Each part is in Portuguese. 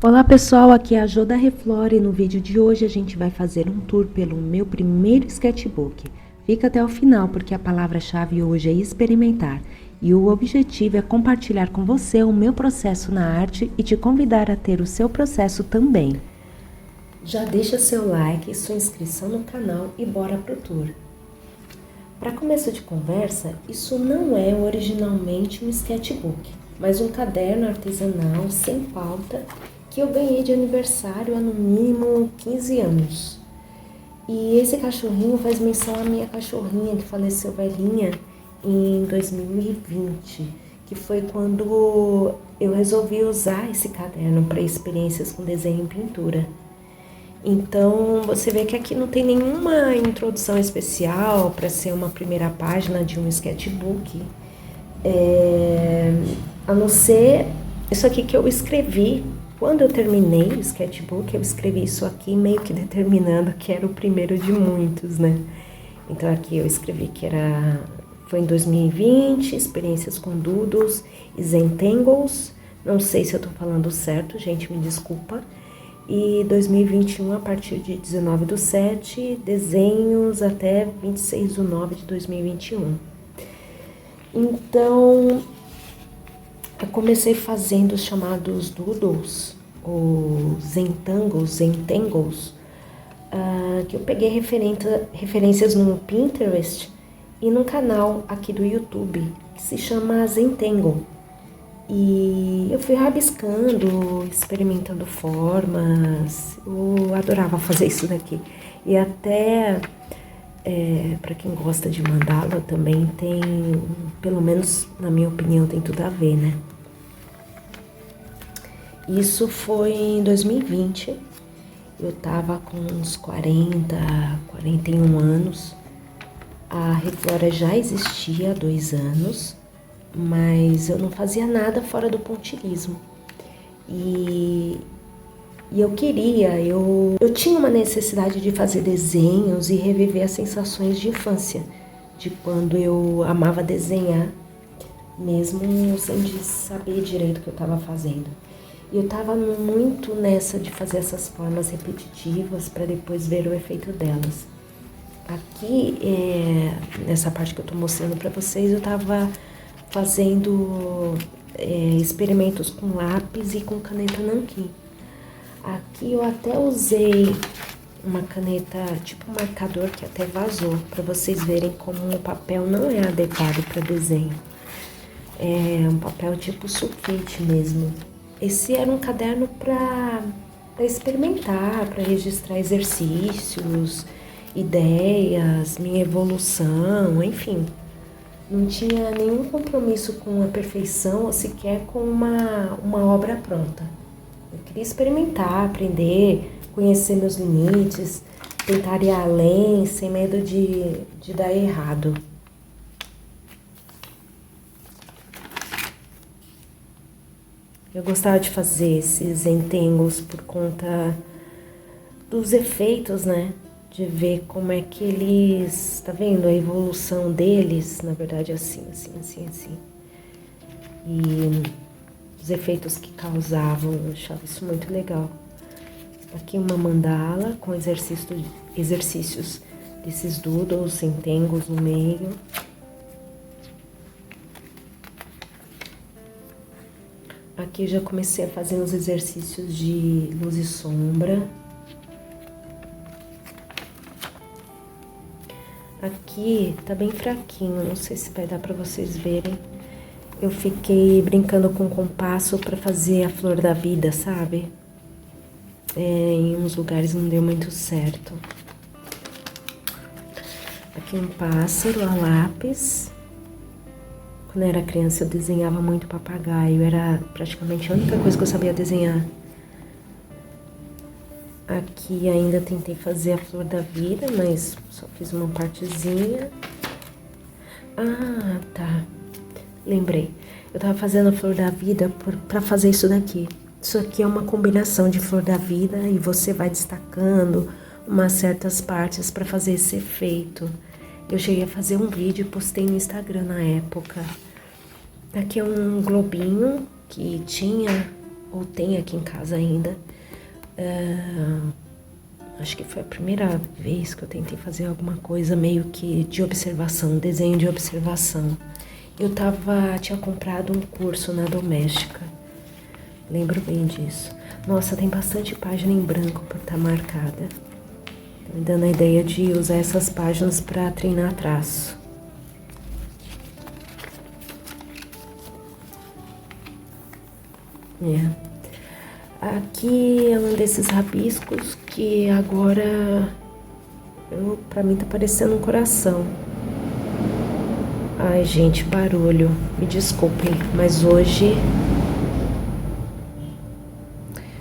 Olá pessoal, aqui é a Jo da Reflore e no vídeo de hoje a gente vai fazer um tour pelo meu primeiro sketchbook. Fica até o final porque a palavra-chave hoje é experimentar e o objetivo é compartilhar com você o meu processo na arte e te convidar a ter o seu processo também. Já deixa seu like, sua inscrição no canal e bora pro tour. Para começo de conversa, isso não é originalmente um sketchbook, mas um caderno artesanal sem pauta que eu ganhei de aniversário há no mínimo 15 anos. E esse cachorrinho faz menção à minha cachorrinha que faleceu velhinha em 2020, que foi quando eu resolvi usar esse caderno para experiências com desenho e pintura. Então você vê que aqui não tem nenhuma introdução especial para ser uma primeira página de um sketchbook, a não ser isso aqui que eu escrevi. Quando eu terminei o sketchbook, eu escrevi isso aqui meio que determinando que era o primeiro de muitos, né? Então aqui eu escrevi que foi em 2020, experiências com doodles e Zentangles. Não sei se eu tô falando certo, gente, me desculpa. E 2021, a partir de 19/7, desenhos até 26/9/2021. Então, eu comecei fazendo os chamados doodles, ou Zentangles, que eu peguei referências no Pinterest e num canal aqui do YouTube, que se chama Zentangle. E eu fui rabiscando, experimentando formas, eu adorava fazer isso daqui. E até, para quem gosta de mandala, também tem, pelo menos na minha opinião, tem tudo a ver, né? Isso foi em 2020, eu tava com uns 41 anos, a Reflora já existia há 2 anos, mas eu não fazia nada fora do pontilhismo. E eu tinha uma necessidade de fazer desenhos e reviver as sensações de infância, de quando eu amava desenhar, mesmo sem saber direito o que eu estava fazendo. E eu estava muito nessa de fazer essas formas repetitivas para depois ver o efeito delas. Aqui, nessa parte que eu estou mostrando para vocês, eu estava fazendo experimentos com lápis e com caneta nanquim. Aqui eu até usei uma caneta tipo marcador que até vazou, para vocês verem como o papel não é adequado para desenho. É um papel tipo sulfite mesmo. Esse era um caderno para experimentar, para registrar exercícios, ideias, minha evolução, enfim. Não tinha nenhum compromisso com a perfeição ou sequer com uma obra pronta. Eu queria experimentar, aprender, conhecer meus limites, tentar ir além, sem medo de dar errado. Eu gostava de fazer esses entangles por conta dos efeitos, né? De ver como é que eles, tá vendo? A evolução deles, na verdade, assim. E os efeitos que causavam, eu achava isso muito legal. Aqui uma mandala com exercícios desses doodles, entangles no meio. Aqui já comecei a fazer uns exercícios de luz e sombra. Aqui tá bem fraquinho, não sei se vai dar pra vocês verem. Eu fiquei brincando com o compasso pra fazer a flor da vida, sabe? Em uns lugares não deu muito certo. Aqui um pássaro a lápis. Quando eu era criança eu desenhava muito papagaio, era praticamente a única coisa que eu sabia desenhar. Aqui ainda tentei fazer a flor da vida, mas só fiz uma partezinha. Ah, tá. Lembrei. Eu tava fazendo a flor da vida pra fazer isso daqui. Isso aqui é uma combinação de flor da vida e você vai destacando umas certas partes pra fazer esse efeito. Eu cheguei a fazer um vídeo e postei no Instagram na época. Aqui é um globinho que tinha ou tem aqui em casa ainda. Acho que foi a primeira vez que eu tentei fazer alguma coisa meio que de observação, desenho de observação. Eu tinha comprado um curso na Doméstica, lembro bem disso. Nossa, tem bastante página em branco para estar marcada. Tá me dando a ideia de usar essas páginas para treinar traço. Aqui é um desses rabiscos que agora pra mim tá parecendo um coração. Ai, gente, barulho. Me desculpem, mas hoje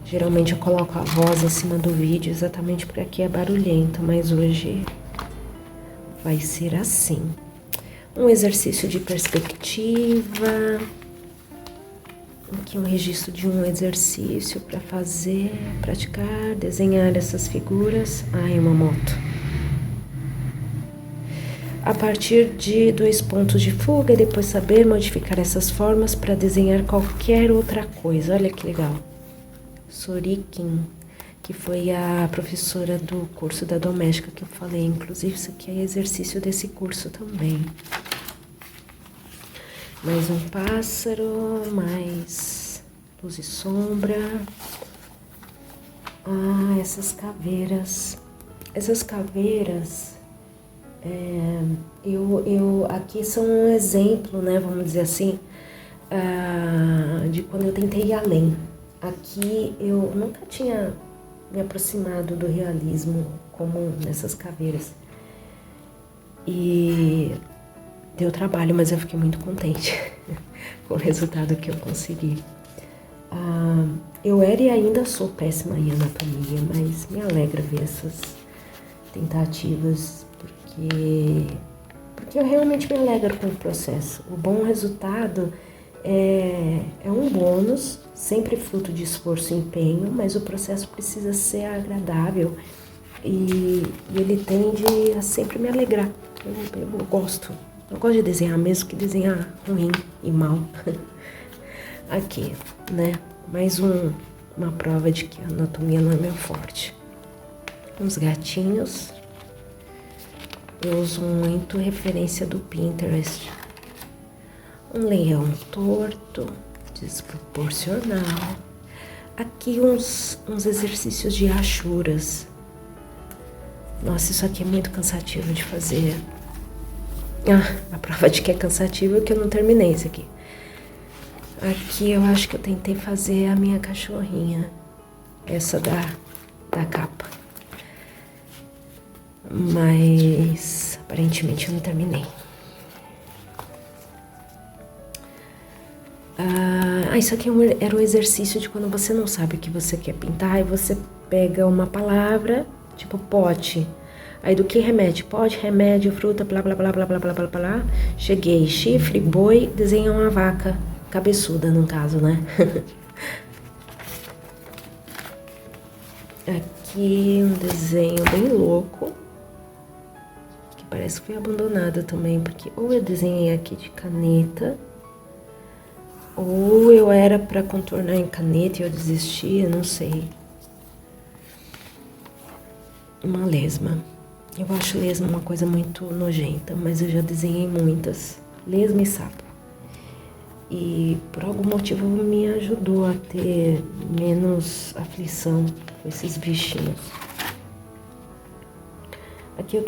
geralmente eu coloco a voz acima do vídeo exatamente porque aqui é barulhento, mas hoje vai ser assim. Um exercício de perspectiva. Aqui um registro de um exercício para fazer, praticar, desenhar essas figuras. Ai, uma moto. A partir de 2 pontos de fuga e depois saber modificar essas formas para desenhar qualquer outra coisa. Olha que legal. Sorikin, que foi a professora do curso da Doméstica que eu falei. Inclusive, isso aqui é exercício desse curso também. Mais um pássaro, mais luz e sombra. Ah, essas caveiras. Essas caveiras, aqui são um exemplo, né, vamos dizer assim, de quando eu tentei ir além. Aqui eu nunca tinha me aproximado do realismo comum nessas caveiras. E deu trabalho, mas eu fiquei muito contente com o resultado que eu consegui. Eu era e ainda sou péssima em anatomia, mas me alegra ver essas tentativas, porque eu realmente me alegro com o processo. O bom resultado é um bônus, sempre fruto de esforço e empenho, mas o processo precisa ser agradável e ele tende a sempre me alegrar. Eu gosto. Eu gosto de desenhar mesmo que desenhar ruim e mal. Aqui, né? Mais uma prova de que a anatomia não é meu forte. Uns gatinhos. Eu uso muito referência do Pinterest. Um leão torto, desproporcional. Aqui uns exercícios de achuras. Nossa, isso aqui é muito cansativo de fazer. A prova de que é cansativo é que eu não terminei isso aqui. Aqui eu acho que eu tentei fazer a minha cachorrinha. Essa da capa. Mas aparentemente eu não terminei. Isso aqui era um exercício de quando você não sabe o que você quer pintar e você pega uma palavra, tipo pote. Aí do que remete? Pote, remédio, fruta, blá blá blá blá blá blá blá blá. Cheguei, chifre, boi, desenha uma vaca cabeçuda, no caso, né? Aqui um desenho bem louco, que parece que foi abandonado também, porque ou eu desenhei aqui de caneta, ou eu era para contornar em caneta e eu desisti, eu não sei. Uma lesma. Eu acho lesma uma coisa muito nojenta, mas eu já desenhei muitas. Lesma e sapo. E por algum motivo me ajudou a ter menos aflição com esses bichinhos. Aqui eu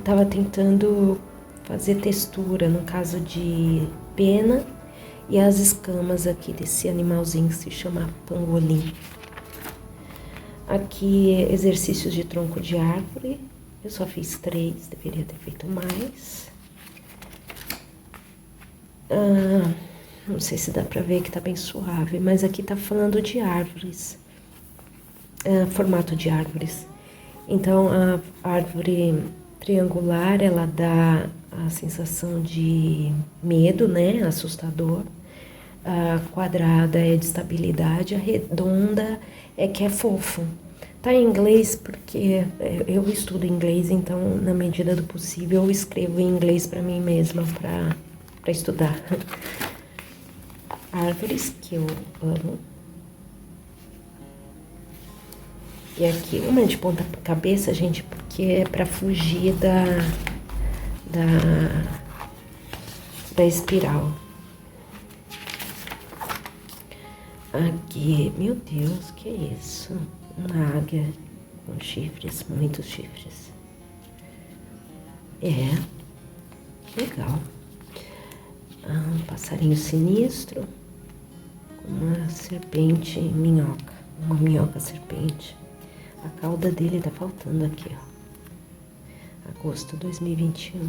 tava tentando fazer textura, no caso de pena e as escamas aqui desse animalzinho que se chama pangolim. Aqui exercícios de tronco de árvore. Eu só fiz 3, deveria ter feito mais. Não sei se dá pra ver que tá bem suave, mas aqui tá falando de árvores. Formato de árvores. Então, a árvore triangular, ela dá a sensação de medo, né? Assustador. A quadrada é de estabilidade, a redonda é que é fofo. Tá em inglês porque eu estudo inglês, então na medida do possível eu escrevo em inglês para mim mesma para estudar. Árvores que eu amo. E aqui uma de ponta cabeça, gente, porque é pra fugir da espiral. Aqui, meu Deus, que é isso? Uma águia com chifres, muitos chifres. É, legal. Um passarinho sinistro, uma serpente minhoca, uma minhoca serpente. A cauda dele tá faltando aqui, ó. Agosto 2021.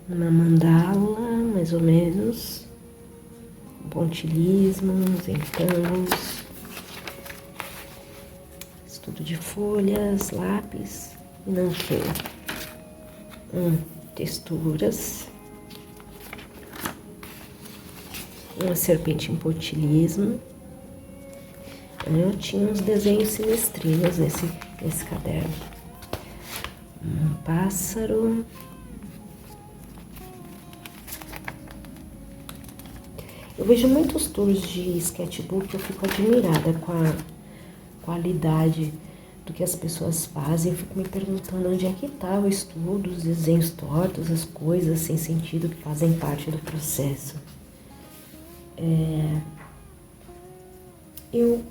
Uma mandala, mais ou menos. Pontilismos, retângulos. Estudo de folhas, lápis e nanquim. Texturas. Uma serpente em pontilismo. Eu tinha uns desenhos sinistrinhos nesse caderno. Um pássaro. Eu vejo muitos tours de sketchbook, eu fico admirada com a qualidade do que as pessoas fazem. Eu fico me perguntando onde é que tá o estudo, os desenhos tortos, as coisas sem sentido que fazem parte do processo. Eu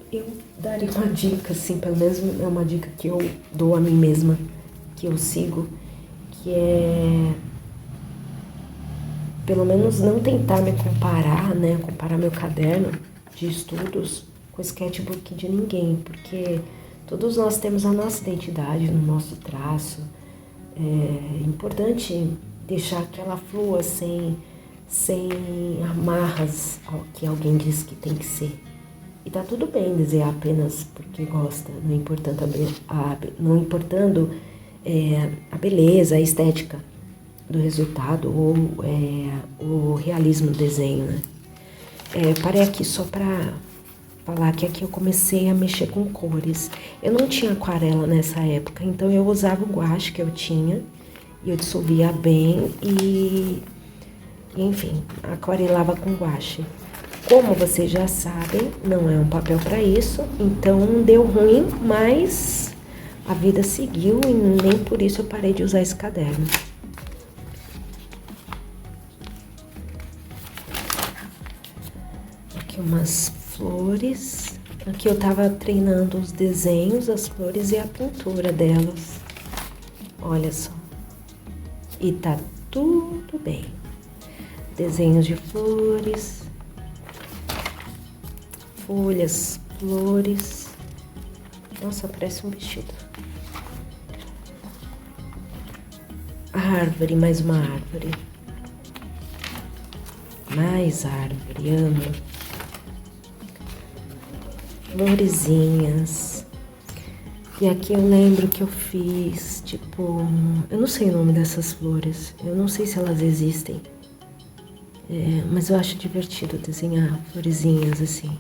daria uma dica, assim, pelo menos é uma dica que eu dou a mim mesma, que eu sigo, que é pelo menos não tentar me comparar, né, comparar meu caderno de estudos com o sketchbook de ninguém, porque todos nós temos a nossa identidade, no nosso traço. É importante deixar que ela flua sem amarras ao que alguém diz que tem que ser. E tá tudo bem desenhar apenas porque gosta, não importando a beleza, a estética do resultado ou o realismo do desenho, né? Parei aqui só para falar que aqui eu comecei a mexer com cores. Eu não tinha aquarela nessa época, então eu usava o guache que eu tinha e eu dissolvia bem e enfim, aquarelava com guache. Como vocês já sabem, não é um papel para isso, então deu ruim, mas a vida seguiu e nem por isso eu parei de usar esse caderno. Aqui umas flores. Aqui eu tava treinando os desenhos, as flores e a pintura delas. Olha só. E tá tudo bem. Desenhos de flores. Folhas, flores. Nossa, parece um vestido. Árvore, mais uma árvore. Mais árvore, amo. Florezinhas. E aqui eu lembro que eu fiz, tipo, eu não sei o nome dessas flores. Eu não sei se elas existem. Mas eu acho divertido desenhar florezinhas assim.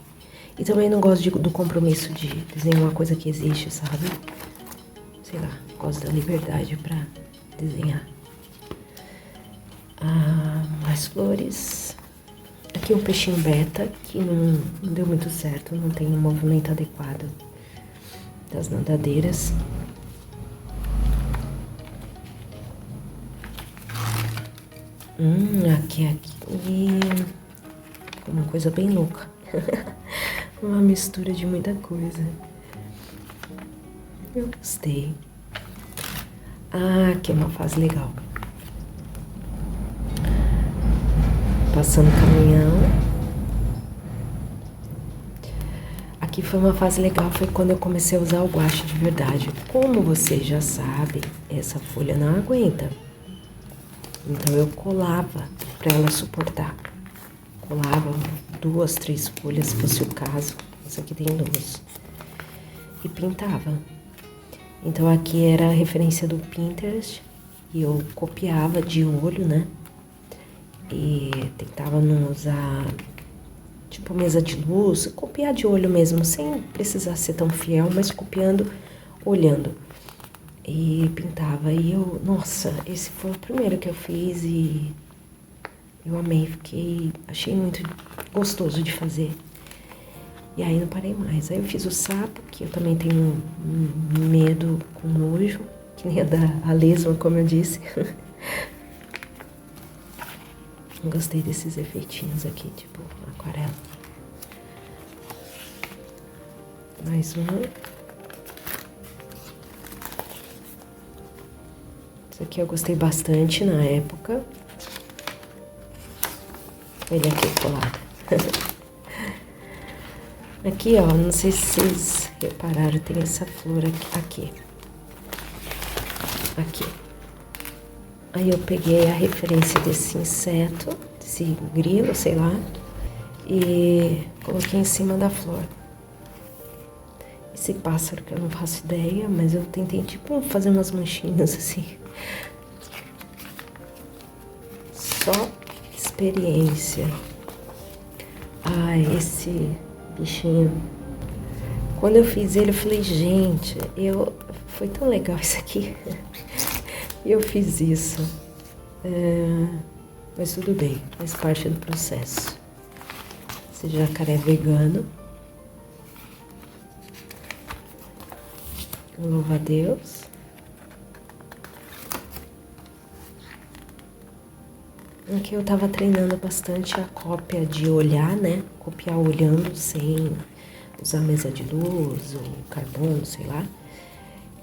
E também não gosto do compromisso de desenhar uma coisa que existe, sabe? Sei lá, gosto da liberdade pra desenhar. Mais flores. Aqui um peixinho beta, que não deu muito certo, não tem um movimento adequado das nadadeiras. Aqui. Uma coisa bem louca. Uma mistura de muita coisa. Eu gostei. Aqui é uma fase legal. Passando caminhão. Aqui foi uma fase legal, foi quando eu comecei a usar o guache de verdade. Como vocês já sabem, essa folha não aguenta. Então eu colava para ela suportar. Colava 2, 3 folhas, se fosse o caso. Essa aqui tem 2. E pintava. Então aqui era a referência do Pinterest. E eu copiava de olho, né? E tentava não usar, tipo, mesa de luz. Copiar de olho mesmo, sem precisar ser tão fiel, mas copiando, olhando. E pintava. E eu, nossa, esse foi o primeiro que eu fiz e eu amei. Achei muito gostoso de fazer. E aí não parei mais. Aí eu fiz o sapo, que eu também tenho medo com nojo, que nem a da lesma, como eu disse. Gostei desses efeitinhos aqui, tipo aquarela. Mais um. Isso aqui eu gostei bastante na época. Ele aqui colado. Aqui, ó, não sei se vocês repararam, tem essa flor aqui. Aqui. Aí eu peguei a referência desse inseto, desse grilo, sei lá, e coloquei em cima da flor. Esse pássaro que eu não faço ideia, mas eu tentei, tipo, fazer umas manchinhas assim. Só experiência. Ai, esse bichinho. Quando eu fiz ele, eu falei, gente, foi tão legal isso aqui. E eu fiz isso. Mas tudo bem, faz parte do processo. Esse jacaré vegano. Louva a Deus. Aqui eu tava treinando bastante a cópia de olhar, né? Copiar olhando sem usar mesa de luz ou carbono, sei lá.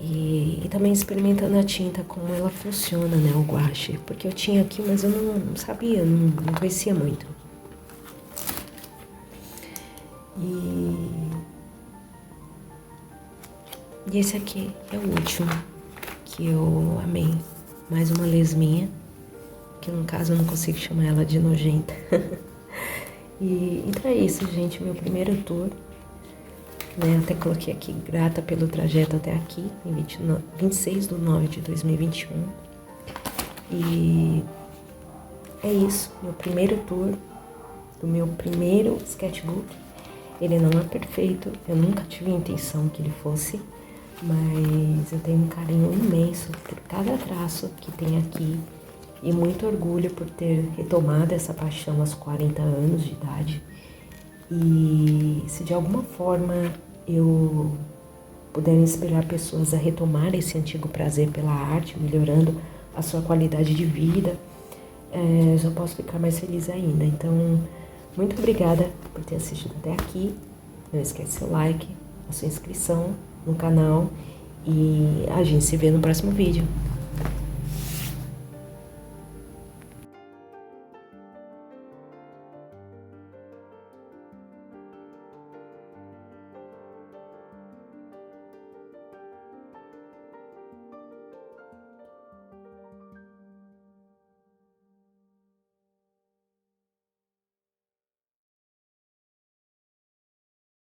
E também experimentando a tinta, como ela funciona, né? O guache. Porque eu tinha aqui, mas eu não sabia, não conhecia muito. E esse aqui é o último que eu amei. Mais uma lesminha, que no caso eu não consigo chamar ela de nojenta. Então é isso, gente, meu primeiro tour. Né? Até coloquei aqui, grata pelo trajeto até aqui, em 26/9/2021. E é isso, meu primeiro tour do meu primeiro sketchbook. Ele não é perfeito, eu nunca tive a intenção que ele fosse, mas eu tenho um carinho imenso por cada traço que tem aqui e muito orgulho por ter retomado essa paixão aos 40 anos de idade. E se de alguma forma eu puder inspirar pessoas a retomar esse antigo prazer pela arte, melhorando a sua qualidade de vida, eu já posso ficar mais feliz ainda. Então, muito obrigada por ter assistido até aqui. Não esquece seu like, a sua inscrição no canal e a gente se vê no próximo vídeo.